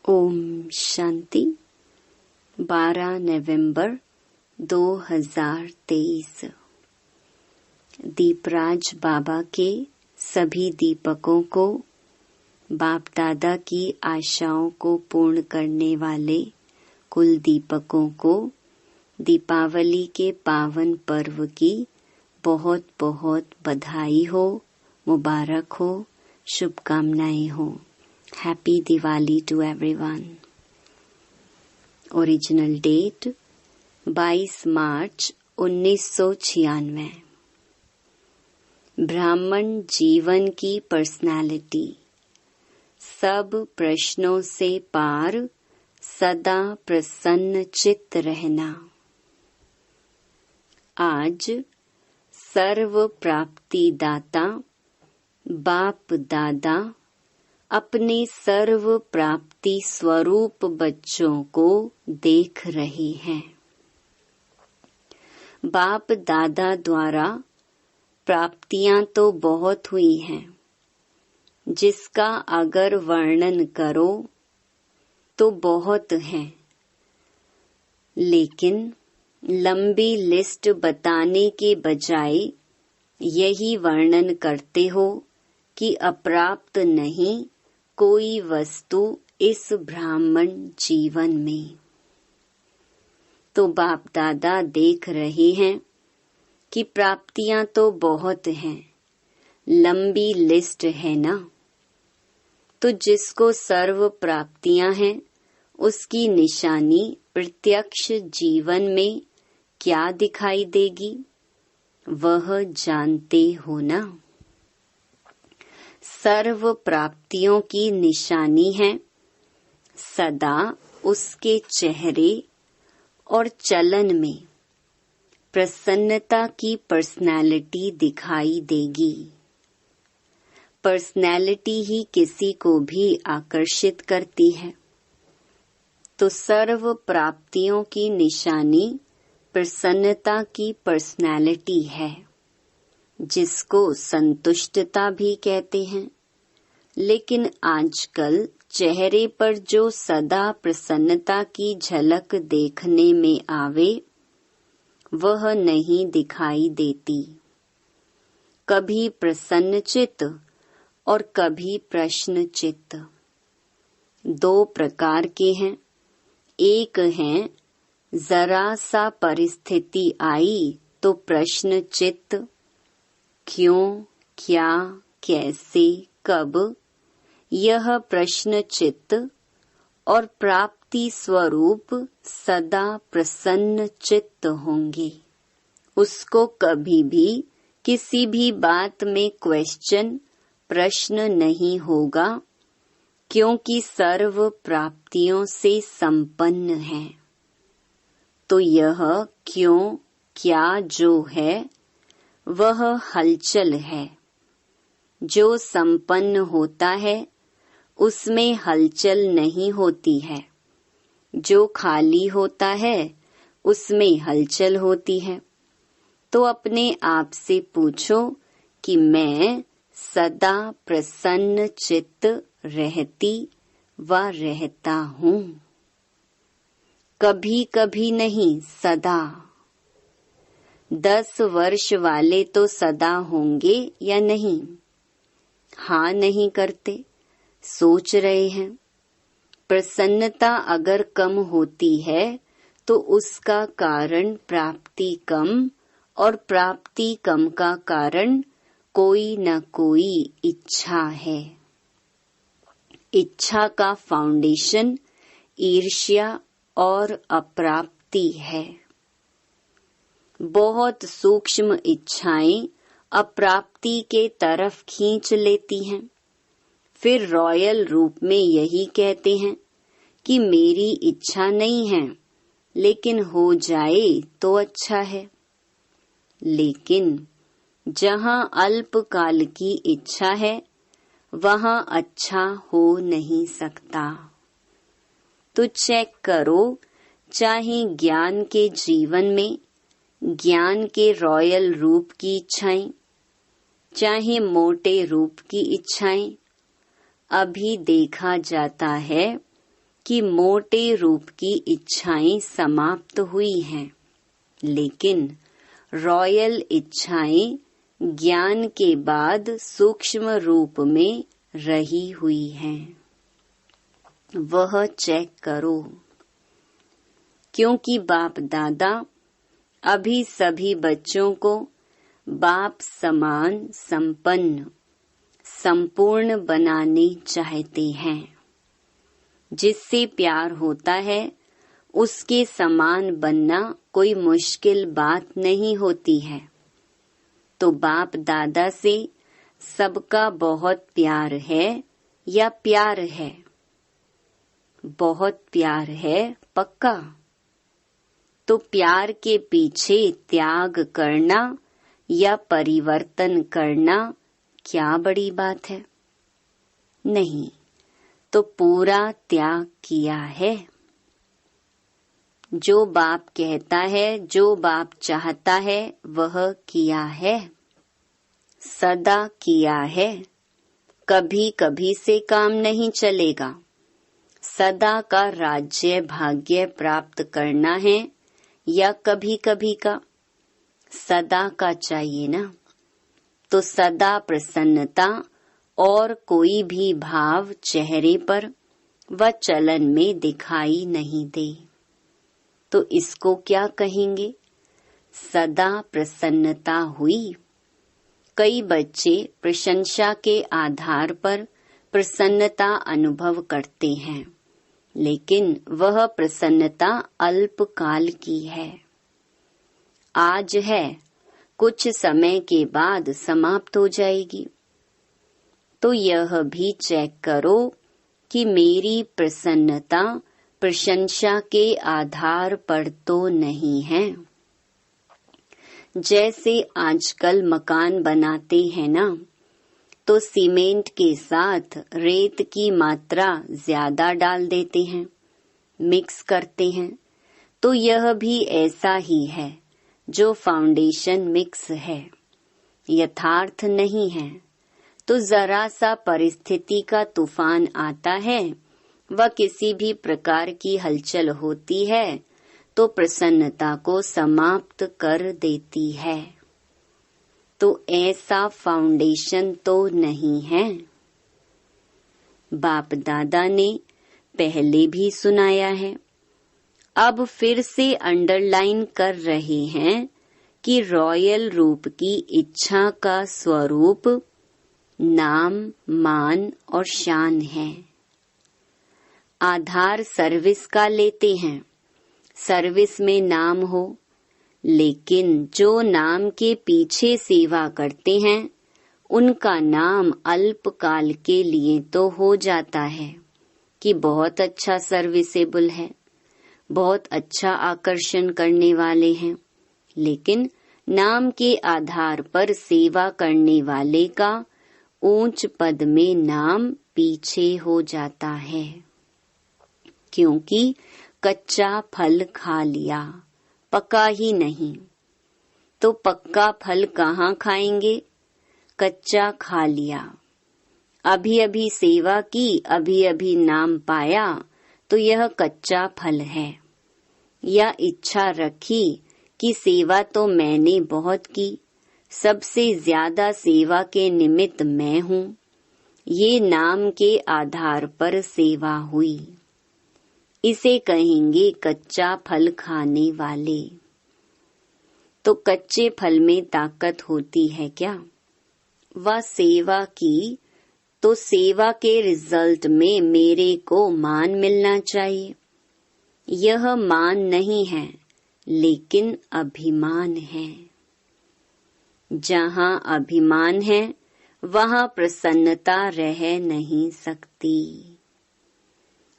ओम शांति। 12 नवंबर 2023। दीपराज बाबा के सभी दीपकों को, बाप दादा की आशाओं को पूर्ण करने वाले कुल दीपकों को दीपावली के पावन पर्व की बहुत बहुत बधाई हो, मुबारक हो, शुभकामनाएं हो। Happy Diwali to everyone. Original date 22 मार्च 1996। ब्राह्मण जीवन की पर्सनालिटी। सब प्रश्नों से पार, सदा प्रसन्न चित्त रहना। आज सर्व प्राप्ति दाता बाप दादा अपने सर्व प्राप्ति स्वरूप बच्चों को देख रहे हैं। बाप दादा द्वारा प्राप्तियां तो बहुत हुई हैं, जिसका अगर वर्णन करो तो बहुत है, लेकिन लंबी लिस्ट बताने के बजाय यही वर्णन करते हो कि अप्राप्त नहीं कोई वस्तु इस ब्राह्मण जीवन में। तो बाप दादा देख रहे हैं कि प्राप्तियां तो बहुत हैं, लंबी लिस्ट है ना। तो जिसको सर्व प्राप्तियां हैं, उसकी निशानी प्रत्यक्ष जीवन में क्या दिखाई देगी, वह जानते हो ना। सर्व प्राप्तियों की निशानी है सदा उसके चेहरे और चलन में प्रसन्नता की पर्सनालिटी दिखाई देगी। पर्सनालिटी ही किसी को भी आकर्षित करती है। तो सर्व प्राप्तियों की निशानी प्रसन्नता की पर्सनालिटी है, जिसको संतुष्टता भी कहते हैं। लेकिन आजकल चेहरे पर जो सदा प्रसन्नता की झलक देखने में आवे, वह नहीं दिखाई देती। कभी प्रसन्न चित्त और कभी प्रश्न चित्त, दो प्रकार के हैं। एक है जरा सा परिस्थिति आई तो प्रश्न चित्त, क्यों, क्या, कैसे, कब, यह प्रश्न चित्त। और प्राप्ति स्वरूप सदा प्रसन्न चित्त होंगे। उसको कभी भी किसी भी बात में क्वेश्चन, प्रश्न नहीं होगा, क्योंकि सर्व प्राप्तियों से संपन्न है। तो यह क्यों, क्या जो है, वह हलचल है। जो संपन्न होता है उसमें हलचल नहीं होती है। जो खाली होता है उसमें हलचल होती है। तो अपने आप से पूछो कि मैं सदा प्रसन्न चित्त रहती व रहता हूँ। कभी कभी नहीं, सदा। 10 वर्ष वाले तो सदा होंगे या नहीं? हाँ नहीं करते, सोच रहे हैं। प्रसन्नता अगर कम होती है तो उसका कारण प्राप्ति कम, और प्राप्ति कम का कारण कोई न कोई इच्छा है। इच्छा का फाउंडेशन ईर्ष्या और अप्राप्ति है। बहुत सूक्ष्म इच्छाएं अप्राप्ति के तरफ खींच लेती हैं। फिर रॉयल रूप में यही कहते हैं कि मेरी इच्छा नहीं है, लेकिन हो जाए तो अच्छा है। लेकिन जहाँ अल्पकाल की इच्छा है, वहाँ अच्छा हो नहीं सकता। तो चेक करो, चाहे ज्ञान के जीवन में ज्ञान के रॉयल रूप की इच्छाएं, चाहे मोटे रूप की इच्छाएं, अभी देखा जाता है कि मोटे रूप की इच्छाएं समाप्त हुई हैं, लेकिन रॉयल इच्छाएं ज्ञान के बाद सूक्ष्म रूप में रही हुई हैं। वह चेक करो, क्योंकि बाप दादा अभी सभी बच्चों को बाप समान संपन्न संपूर्ण बनाने चाहते हैं। जिससे प्यार होता है उसके समान बनना कोई मुश्किल बात नहीं होती है। तो बाप दादा से सबका बहुत प्यार है या प्यार है? बहुत प्यार है, पक्का। तो प्यार के पीछे त्याग करना या परिवर्तन करना क्या बड़ी बात है? नहीं, तो पूरा त्याग किया है। जो बाप कहता है, जो बाप चाहता है, वह किया है, सदा किया है। कभी कभी से काम नहीं चलेगा। सदा का राज्य भाग्य प्राप्त करना है या कभी कभी का? सदा का चाहिए ना। तो सदा प्रसन्नता और कोई भी भाव चेहरे पर व चलन में दिखाई नहीं दे, तो इसको क्या कहेंगे? सदा प्रसन्नता हुई। कई बच्चे प्रशंसा के आधार पर प्रसन्नता अनुभव करते हैं, लेकिन वह प्रसन्नता अल्पकाल की है। आज है, कुछ समय के बाद समाप्त हो जाएगी। तो यह भी चेक करो कि मेरी प्रसन्नता प्रशंसा के आधार पर तो नहीं है। जैसे आजकल मकान बनाते हैं ना, तो सीमेंट के साथ रेत की मात्रा ज्यादा डाल देते हैं, मिक्स करते हैं। तो यह भी ऐसा ही है, जो फाउंडेशन मिक्स है, यथार्थ नहीं है। तो जरा सा परिस्थिति का तूफान आता है व किसी भी प्रकार की हलचल होती है तो प्रसन्नता को समाप्त कर देती है। तो ऐसा फाउंडेशन तो नहीं है। बाप दादा ने पहले भी सुनाया है, अब फिर से अंडरलाइन कर रहे हैं कि रॉयल रूप की इच्छा का स्वरूप नाम, मान और शान है। आधार सर्विस का लेते हैं, सर्विस में नाम हो, लेकिन जो नाम के पीछे सेवा करते हैं उनका नाम अल्पकाल के लिए तो हो जाता है कि बहुत अच्छा सर्विसेबल है, बहुत अच्छा आकर्षण करने वाले हैं, लेकिन नाम के आधार पर सेवा करने वाले का ऊंच पद में नाम पीछे हो जाता है, क्योंकि कच्चा फल खा लिया, पका ही नहीं। तो पक्का फल कहाँ खाएंगे? कच्चा खा लिया, अभी अभी सेवा की, अभी अभी नाम पाया, तो यह कच्चा फल है। या इच्छा रखी कि सेवा तो मैंने बहुत की, सबसे ज्यादा सेवा के निमित्त मैं हूँ, ये नाम के आधार पर सेवा हुई, इसे कहेंगे कच्चा फल खाने वाले। तो कच्चे फल में ताकत होती है क्या? वह सेवा की, तो सेवा के रिजल्ट में मेरे को मान मिलना चाहिए। यह मान नहीं है, लेकिन अभिमान है। जहाँ अभिमान है वहाँ प्रसन्नता रह नहीं सकती।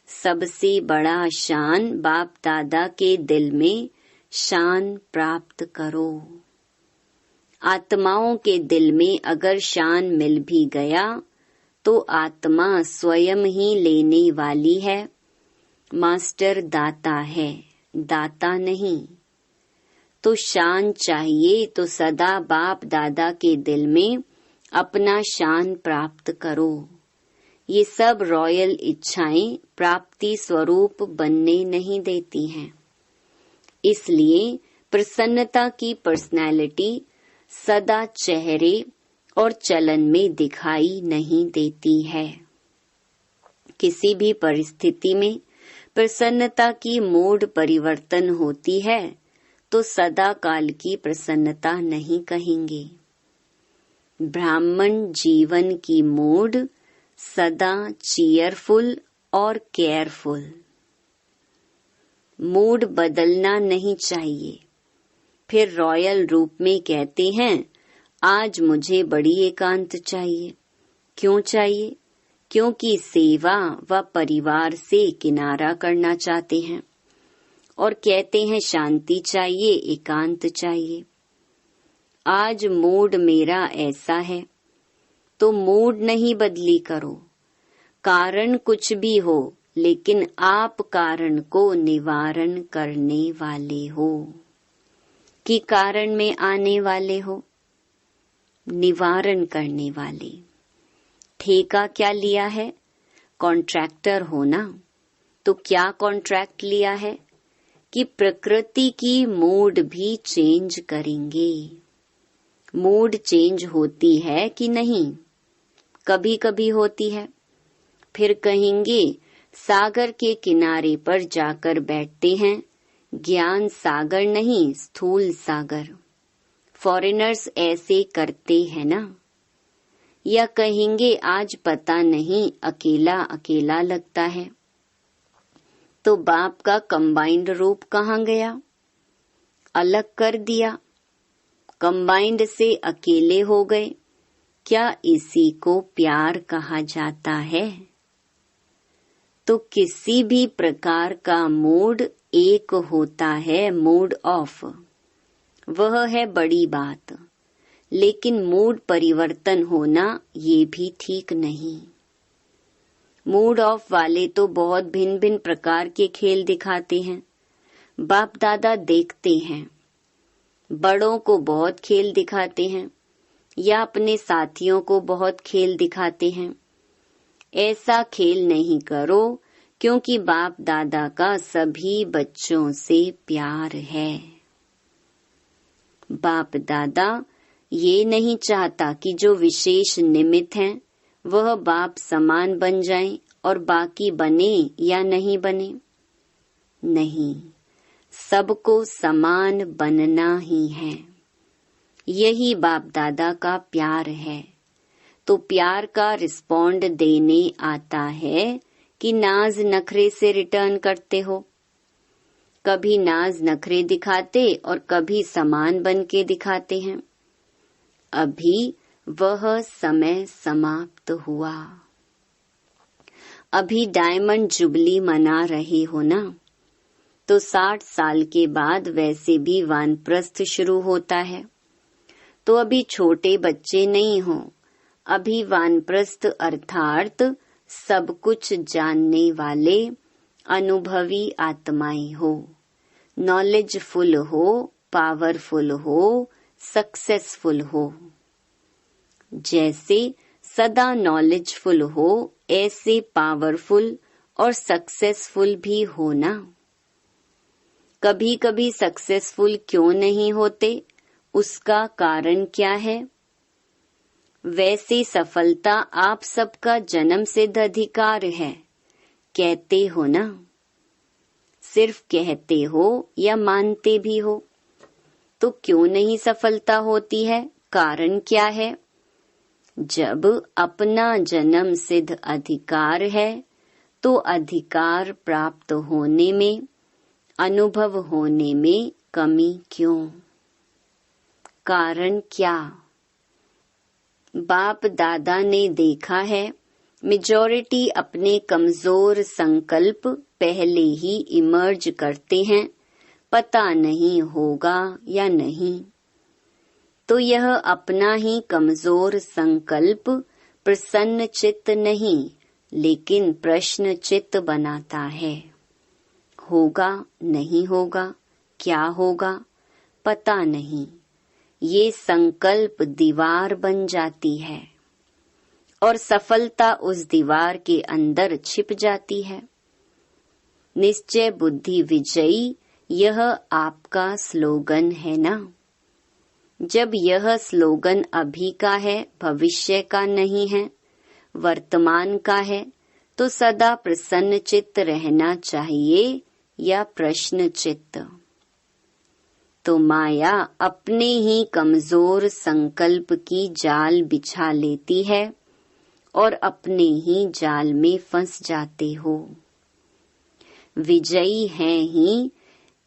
सबसे बड़ा शान बाप दादा के दिल में शान प्राप्त करो। आत्माओं के दिल में अगर शान मिल भी गया तो आत्मा स्वयं ही लेने वाली है। मास्टर दाता है, दाता नहीं। तो शान चाहिए तो सदा बाप दादा के दिल में अपना शान प्राप्त करो। ये सब रॉयल इच्छाएं प्राप्ति स्वरूप बनने नहीं देती हैं। इसलिए प्रसन्नता की पर्सनैलिटी सदा चेहरे और चलन में दिखाई नहीं देती है। किसी भी परिस्थिति में प्रसन्नता की मूड परिवर्तन होती है तो सदा काल की प्रसन्नता नहीं कहेंगे। ब्राह्मण जीवन की मूड सदा चीयरफुल और केयरफुल। मूड बदलना नहीं चाहिए। फिर रॉयल रूप में कहते हैं, आज मुझे बड़ी एकांत चाहिए। क्यों चाहिए? क्योंकि सेवा व परिवार से किनारा करना चाहते हैं और कहते हैं शांति चाहिए, एकांत चाहिए। आज मूड मेरा ऐसा है तो मूड नहीं बदली करो। कारण कुछ भी हो, लेकिन आप कारण को निवारण करने वाले हो कि कारण में आने वाले हो, निवारण करने वाले। ठेका क्या लिया है? कॉन्ट्रैक्टर हो ना, तो क्या कॉन्ट्रैक्ट लिया है कि प्रकृति की मूड भी चेंज करेंगे। मूड चेंज होती है कि नहीं? कभी कभी होती है। फिर कहेंगे सागर के किनारे पर जाकर बैठते हैं, ज्ञान सागर नहीं, स्थूल सागर। फॉरेनर्स ऐसे करते हैं ना। या कहेंगे आज पता नहीं अकेला अकेला लगता है, तो बाप का कंबाइंड रूप कहाँ गया? अलग कर दिया, कंबाइंड से अकेले हो गए। क्या इसी को प्यार कहा जाता है? तो किसी भी प्रकार का मूड एक होता है, मूड ऑफ, वह है बड़ी बात। लेकिन मूड परिवर्तन होना ये भी ठीक नहीं। मूड ऑफ वाले तो बहुत भिन्न भिन्न प्रकार के खेल दिखाते हैं। बाप दादा देखते हैं, बड़ों को बहुत खेल दिखाते हैं या अपने साथियों को बहुत खेल दिखाते हैं। ऐसा खेल नहीं करो, क्योंकि बाप दादा का सभी बच्चों से प्यार है। बाप दादा ये नहीं चाहता कि जो विशेष निमित्त हैं वह बाप समान बन जाएं और बाकी बने या नहीं बने। नहीं, सबको समान बनना ही है। यही बाप दादा का प्यार है। तो प्यार का रिस्पॉन्ड देने आता है कि नाज नखरे से रिटर्न करते हो। कभी नाज नखरे दिखाते और कभी समान बन के दिखाते हैं। अभी वह समय समाप्त हुआ। अभी डायमंड जुबली मना रहे हो ना, तो 60 साल के बाद वैसे भी वानप्रस्थ शुरू होता है। तो अभी छोटे बच्चे नहीं हो, अभी वानप्रस्थ अर्थात सब कुछ जानने वाले अनुभवी आत्माएं हो, नॉलेजफुल हो, पावरफुल हो, सक्सेसफुल हो। जैसे सदा नॉलेजफुल हो, ऐसे पावरफुल और सक्सेसफुल भी हो ना। कभी कभी सक्सेसफुल क्यों नहीं होते, उसका कारण क्या है? वैसे सफलता आप सबका जन्म सिद्ध अधिकार है, कहते हो ना। सिर्फ कहते हो या मानते भी हो, तो क्यों नहीं सफलता होती है? कारण क्या है? जब अपना जन्म सिद्ध अधिकार है तो अधिकार प्राप्त होने में, अनुभव होने में कमी क्यों? कारण क्या? बाप दादा ने देखा है मेजॉरिटी अपने कमजोर संकल्प पहले ही इमर्ज करते हैं, पता नहीं होगा या नहीं। तो यह अपना ही कमजोर संकल्प प्रसन्न चित्त नहीं, लेकिन प्रश्न चित्त बनाता है। होगा, नहीं होगा, क्या होगा, पता नहीं। ये संकल्प दीवार बन जाती है और सफलता उस दीवार के अंदर छिप जाती है। निश्चय बुद्धि विजयी, यह आपका स्लोगन है ना? जब यह स्लोगन अभी का है, भविष्य का नहीं है, वर्तमान का है, तो सदा प्रसन्न चित्त रहना चाहिए या प्रश्न चित्त? तो माया अपने ही कमजोर संकल्प की जाल बिछा लेती है और अपने ही जाल में फंस जाते हो। विजयी हैं ही,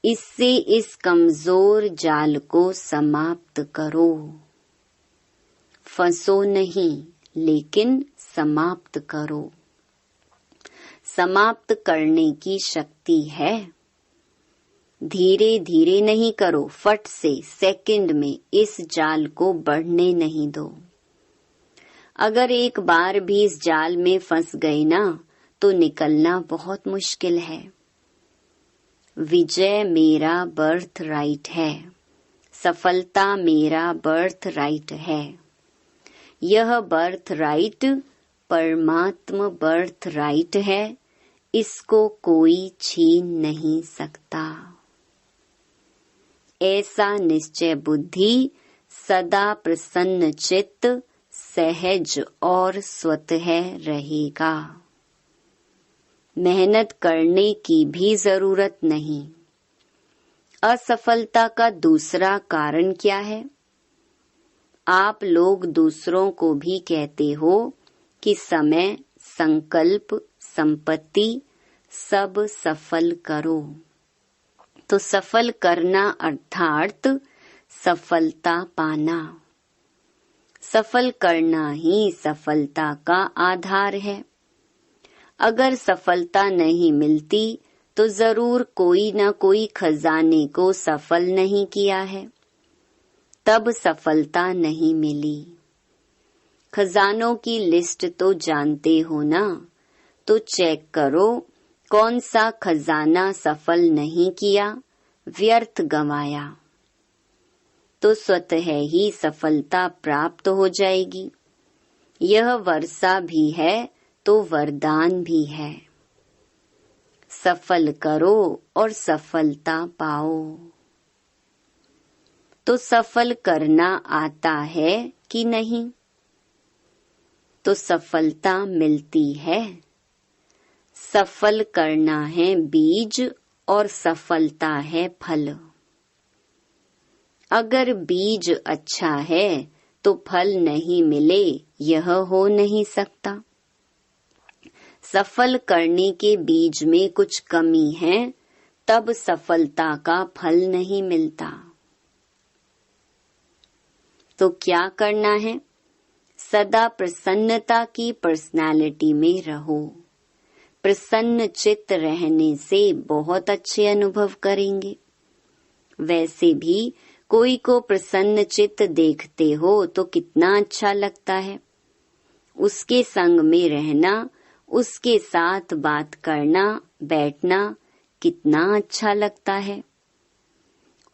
इससे इस कमजोर जाल को समाप्त करो। फंसो नहीं, लेकिन समाप्त करो। समाप्त करने की शक्ति है। धीरे धीरे नहीं करो, फट से सेकंड में इस जाल को बढ़ने नहीं दो। अगर एक बार भी इस जाल में फंस गए ना, तो निकलना बहुत मुश्किल है। विजय मेरा बर्थ राइट है, सफलता मेरा बर्थ राइट है। यह बर्थ राइट परमात्मा बर्थ राइट है, इसको कोई छीन नहीं सकता। ऐसा निश्चय बुद्धि सदा प्रसन्न चित्त, सहज और स्वतः रहेगा। मेहनत करने की भी जरूरत नहीं। असफलता का दूसरा कारण क्या है? आप लोग दूसरों को भी कहते हो कि समय, संकल्प, संपत्ति सब सफल करो। तो सफल करना अर्थात सफलता पाना। सफल करना ही सफलता का आधार है। अगर सफलता नहीं मिलती तो जरूर कोई न कोई खजाने को सफल नहीं किया है, तब सफलता नहीं मिली। खजानों की लिस्ट तो जानते हो ना, तो चेक करो कौन सा खजाना सफल नहीं किया, व्यर्थ गंवाया, तो स्वतः ही सफलता प्राप्त हो जाएगी। यह वर्षा भी है तो वरदान भी है। सफल करो और सफलता पाओ। तो सफल करना आता है कि नहीं? तो सफलता मिलती है। सफल करना है बीज और सफलता है फल। अगर बीज अच्छा है तो फल नहीं मिले, यह हो नहीं सकता। सफल करने के बीज में कुछ कमी है, तब सफलता का फल नहीं मिलता। तो क्या करना है? सदा प्रसन्नता की पर्सनालिटी में रहो। प्रसन्न चित्त रहने से बहुत अच्छे अनुभव करेंगे। वैसे भी कोई को प्रसन्न चित्त देखते हो तो कितना अच्छा लगता है। उसके संग में रहना, उसके साथ बात करना, बैठना कितना अच्छा लगता है।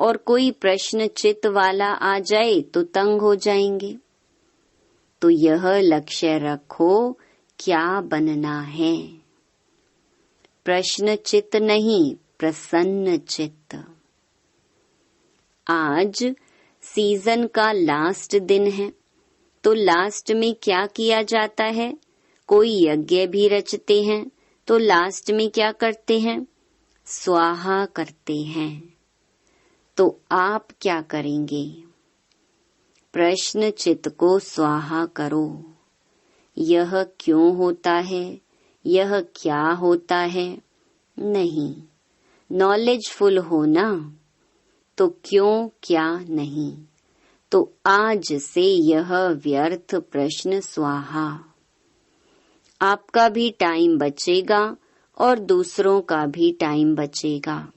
और कोई प्रश्न चित्त वाला आ जाए तो तंग हो जाएंगे। तो यह लक्ष्य रखो, क्या बनना है? प्रश्न चित्त नहीं, प्रसन्न चित्त। आज सीजन का लास्ट दिन है, तो लास्ट में क्या किया जाता है? कोई यज्ञ भी रचते हैं, तो लास्ट में क्या करते हैं? स्वाहा करते हैं। तो आप क्या करेंगे? प्रश्न चित्त को स्वाहा करो। यह क्यों होता है? यह क्या होता है? नहीं, नॉलेजफुल हो ना, तो क्यों क्या नहीं। तो आज से यह व्यर्थ प्रश्न स्वाहा। आपका भी टाइम बचेगा और दूसरों का भी टाइम बचेगा।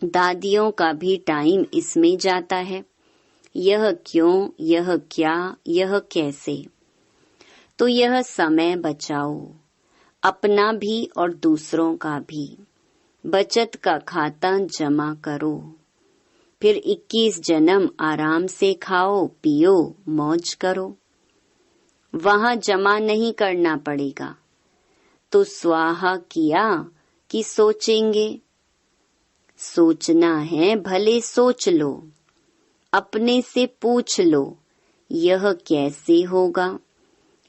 दादियों का भी टाइम इसमें जाता है। यह क्यों, यह क्या, यह कैसे। तो यह समय बचाओ, अपना भी और दूसरों का भी। बचत का खाता जमा करो, फिर 21 जन्म आराम से खाओ, पियो, मौज करो। वहां जमा नहीं करना पड़ेगा। तो स्वाहा किया कि सोचेंगे? सोचना है भले सोच लो, अपने से पूछ लो यह कैसे होगा,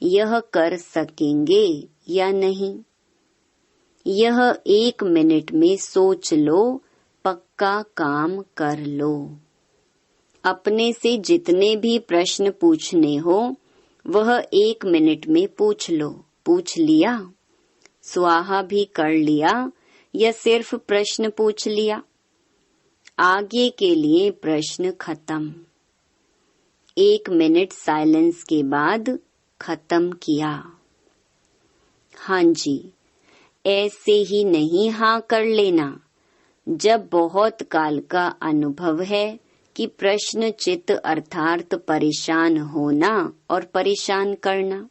यह कर सकेंगे या नहीं। यह 1 मिनट में सोच लो, पक्का काम कर लो। अपने से जितने भी प्रश्न पूछने हो वह 1 मिनट में पूछ लो। पूछ लिया? स्वाहा भी कर लिया या सिर्फ प्रश्न पूछ लिया? आगे के लिए प्रश्न खत्म। 1 मिनट साइलेंस के बाद खत्म किया। हाँ जी, ऐसे ही नहीं हाँ कर लेना। जब बहुत काल का अनुभव है कि प्रश्न चित्त अर्थात परेशान होना और परेशान करना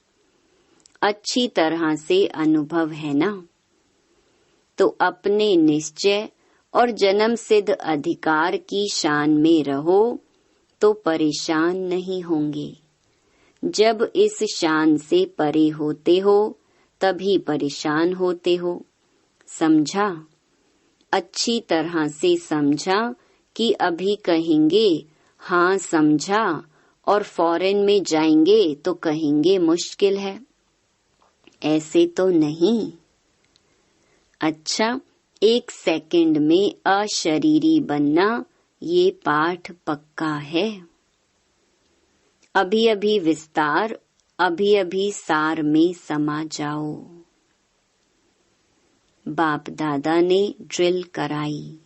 अच्छी तरह से अनुभव है ना, तो अपने निश्चय और जन्म सिद्ध अधिकार की शान में रहो तो परेशान नहीं होंगे। जब इस शान से परे होते हो तभी परेशान होते हो। समझा? अच्छी तरह से समझा कि अभी कहेंगे हाँ समझा और फॉरेन में जाएंगे तो कहेंगे मुश्किल है। ऐसे तो नहीं। अच्छा, 1 सेकंड में अशरीरी बनना ये पाठ पक्का है। अभी अभी विस्तार, अभी अभी सार में समा जाओ। बाप दादा ने ड्रिल कराई।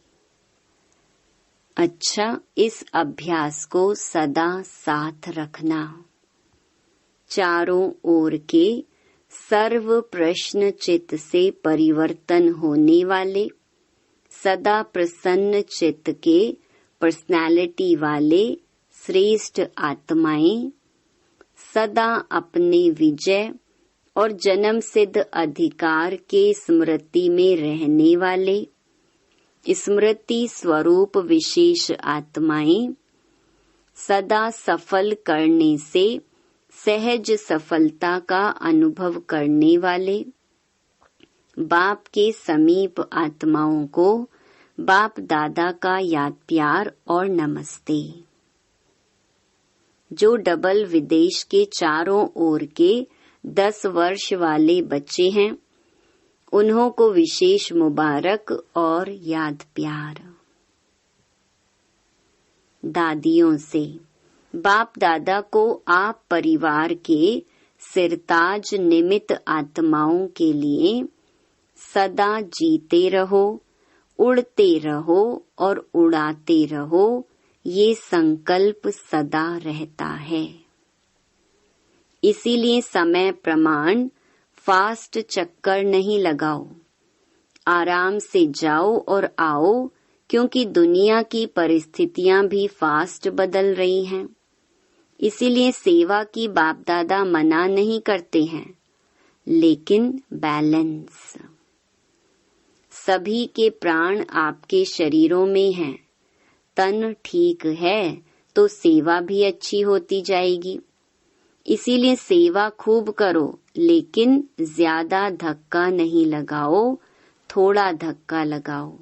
अच्छा, इस अभ्यास को सदा साथ रखना। चारों ओर के सर्व प्रश्न चित्त से परिवर्तन होने वाले, सदा प्रसन्न चित्त के पर्सनालिटी वाले श्रेष्ठ आत्माएं, सदा अपने विजय और जन्म सिद्ध अधिकार के स्मृति में रहने वाले स्मृति स्वरूप विशेष आत्माएं, सदा सफल करने से सहज सफलता का अनुभव करने वाले बाप के समीप आत्माओं को बाप दादा का याद प्यार और नमस्ते। जो डबल विदेश के चारों ओर के 10 वर्ष वाले बच्चे हैं उन्हों को विशेष मुबारक और याद प्यार। दादियों से बाप दादा को आप परिवार के सिरताज निमित्त आत्माओं के लिए सदा जीते रहो, उड़ते रहो और उड़ाते रहो, ये संकल्प सदा रहता है। इसीलिए समय प्रमाण फास्ट चक्कर नहीं लगाओ, आराम से जाओ और आओ, क्योंकि दुनिया की परिस्थितियां भी फास्ट बदल रही हैं। इसीलिए सेवा की बाप दादा मना नहीं करते हैं, लेकिन बैलेंस। सभी के प्राण आपके शरीरों में हैं। तन ठीक है तो सेवा भी अच्छी होती जाएगी। इसीलिए सेवा खूब करो, लेकिन ज्यादा धक्का नहीं लगाओ, थोड़ा धक्का लगाओ।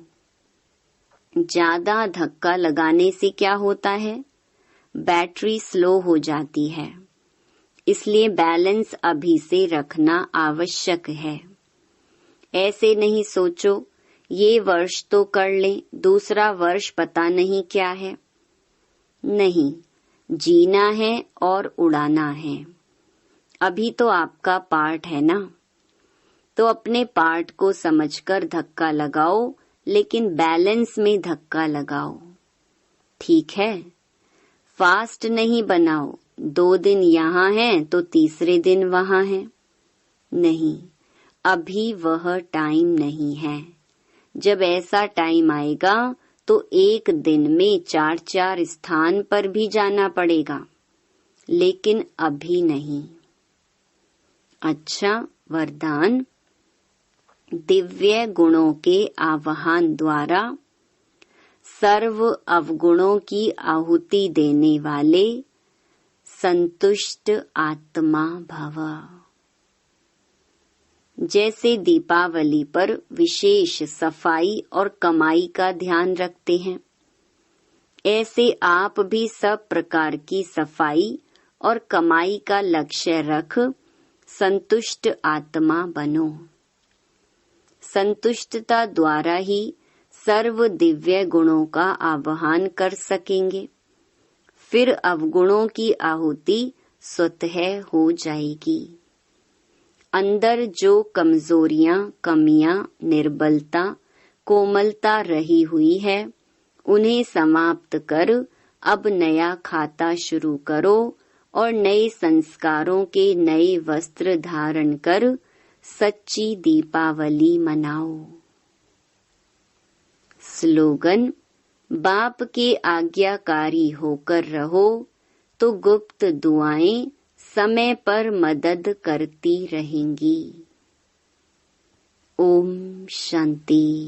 ज्यादा धक्का लगाने से क्या होता है? बैटरी स्लो हो जाती है। इसलिए बैलेंस अभी से रखना आवश्यक है। ऐसे नहीं सोचो ये वर्ष तो कर लें, दूसरा वर्ष पता नहीं क्या है। नहीं, जीना है और उड़ाना है। अभी तो आपका पार्ट है ना, तो अपने पार्ट को समझकर धक्का लगाओ, लेकिन बैलेंस में धक्का लगाओ। ठीक है? फास्ट नहीं बनाओ, 2 दिन यहाँ हैं तो तीसरे दिन वहाँ हैं। नहीं, अभी वह टाइम नहीं है। जब ऐसा टाइम आएगा तो 1 दिन में 4-4 स्थान पर भी जाना पड़ेगा, लेकिन अभी नहीं। अच्छा, वरदान। दिव्य गुणों के आवाहन द्वारा सर्व अवगुणों की आहुति देने वाले संतुष्ट आत्मा भव। जैसे दीपावली पर विशेष सफाई और कमाई का ध्यान रखते हैं, ऐसे आप भी सब प्रकार की सफाई और कमाई का लक्ष्य रख संतुष्ट आत्मा बनो। संतुष्टता द्वारा ही सर्व दिव्य गुणों का आवाहन कर सकेंगे। फिर अवगुणों की आहुति स्वतः हो जाएगी। अंदर जो कमजोरियां, कमियां, निर्बलता, कोमलता रही हुई है, उन्हें समाप्त कर अब नया खाता शुरू करो और नए संस्कारों के नए वस्त्र धारण कर सच्ची दीपावली मनाओ। स्लोगन: बाप के आज्ञाकारी होकर रहो तो गुप्त दुआएं समय पर मदद करती रहेंगी। ओम शांति।